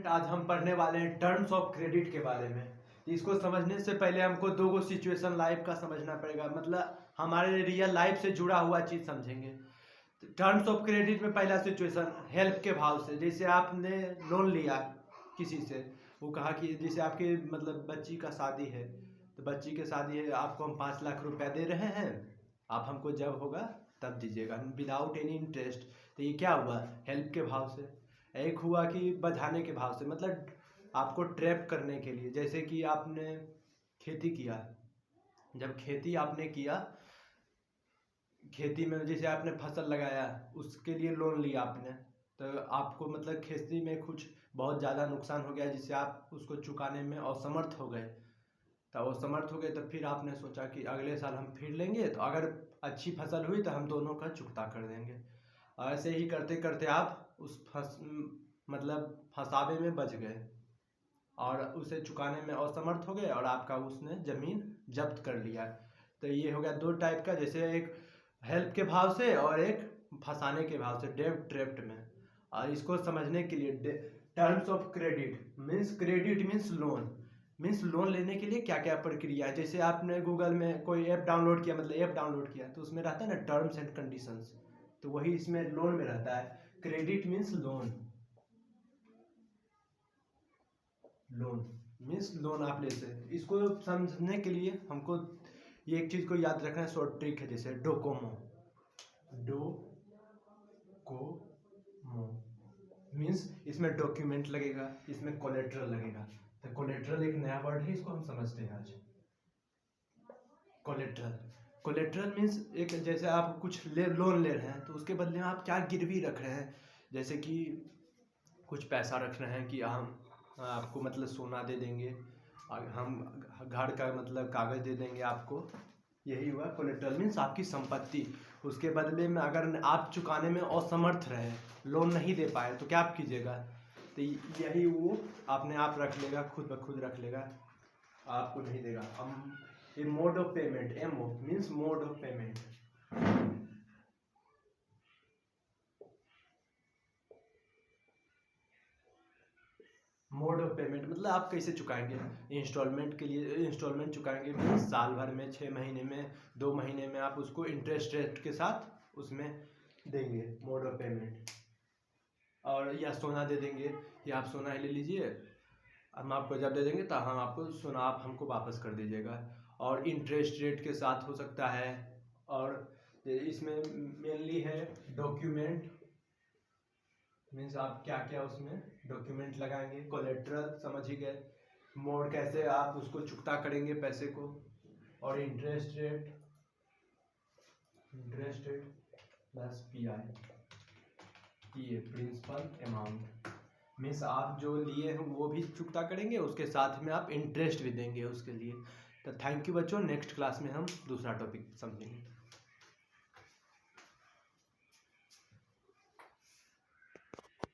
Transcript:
Student, आज हम पढ़ने वाले हैं टर्म्स ऑफ क्रेडिट के बारे में। इसको समझने से पहले हमको दो सिचुएशन लाइफ का समझना पड़ेगा, मतलब हमारे रियल लाइफ से जुड़ा हुआ चीज़ समझेंगे। टर्म्स ऑफ क्रेडिट में पहला सिचुएशन हेल्प के भाव से, जैसे आपने लोन लिया किसी से, वो कहा कि जैसे आपके मतलब बच्ची का शादी है, तो बच्ची की शादी है, आपको हम 5 लाख रुपया दे रहे हैं, आप हमको जब होगा तब दीजिएगा विदाउट एनी इंटरेस्ट। तो ये क्या हुआ? हेल्प के भाव से। एक हुआ कि बधाने के भाव से, मतलब आपको ट्रैप करने के लिए। जैसे कि आपने खेती किया, जब खेती आपने किया, खेती में जैसे आपने फसल लगाया, उसके लिए लोन लिया आपने, तो आपको मतलब खेती में कुछ बहुत ज़्यादा नुकसान हो गया जिससे आप उसको चुकाने में असमर्थ हो गए। तो असमर्थ हो गए तो फिर आपने सोचा कि अगले साल हम फिर लेंगे, तो अगर अच्छी फसल हुई तो हम दोनों का चुकता कर देंगे। और ऐसे ही करते करते आप उस मतलब फंसावे में बच गए और उसे चुकाने में असमर्थ हो गए और आपका उसने ज़मीन जब्त कर लिया। तो ये हो गया दो टाइप का, जैसे एक हेल्प के भाव से और एक फंसाने के भाव से, डेब्ट ट्रैप्ट में। और इसको समझने के लिए terms of credit means, credit means loan, means loan लेने के लिए क्या क्या प्रक्रिया है। जैसे आपने गूगल में कोई ऐप डाउनलोड किया, मतलब ऐप डाउनलोड किया, तो उसमें रहता है ना टर्म्स एंड कंडीशंस, तो वही इसमें लोन में रहता है। Credit means loan, loan means loan आप लेते हैं। इसको समझने के लिए हमको ये एक चीज़ को याद रखना है, शॉर्ट ट्रिक है, जैसे डोकोमो। डोकोमो मीन्स इसमें डॉक्यूमेंट लगेगा, इसमें कोलेट्रल लगेगा। तो कोलेट्रल एक नया वर्ड है, इसको हम समझते हैं आज। कोलेट्रल, कोलेट्रल मीन्स एक, जैसे आप कुछ लोन ले रहे हैं तो उसके बदले में आप क्या गिरवी रख रहे हैं। जैसे कि कुछ पैसा रख रहे हैं कि हम आपको मतलब सोना दे देंगे, और हम घर का मतलब कागज़ दे देंगे आपको। यही हुआ कोलेट्रल मीन्स आपकी संपत्ति। उसके बदले में अगर आप चुकाने में असमर्थ रहे, लोन नहीं दे पाए, तो क्या आप कीजिएगा? तो यही वो अपने आप रख लेगा, खुद ब खुद रख लेगा, आपको नहीं देगा। हम ये mode of payment, MO means mode of payment. Mode of payment मतलब आप कैसे चुकाएंगे। इंस्टॉलमेंट के लिए इंस्टॉलमेंट चुकाएंगे, मीन्स साल भर में, 6 महीने में, 2 महीने में आप उसको इंटरेस्ट रेट के साथ उसमें देंगे, मोड ऑफ पेमेंट। और या सोना दे देंगे, या आप सोना ही ले लीजिए, हम आपको जब दे देंगे तो हम आपको सोना आप हमको वापस कर दीजिएगा। और इंटरेस्ट रेट के साथ हो सकता है। और इसमें मेनली है डॉक्यूमेंट, मीन्स आप क्या क्या उसमें डॉक्यूमेंट लगाएंगे। कोलेट्रल समझ ही गए, मोड कैसे आप उसको चुकता करेंगे पैसे को। और interest rate, interest rate plus PI, ये प्रिंसिपल अमाउंट, मीन्स आप जो लिए हैं वो भी चुकता करेंगे, उसके साथ में आप इंटरेस्ट भी देंगे उसके लिए। तो थैंक यू बच्चों, नेक्स्ट क्लास में हम दूसरा टॉपिक समझेंगे।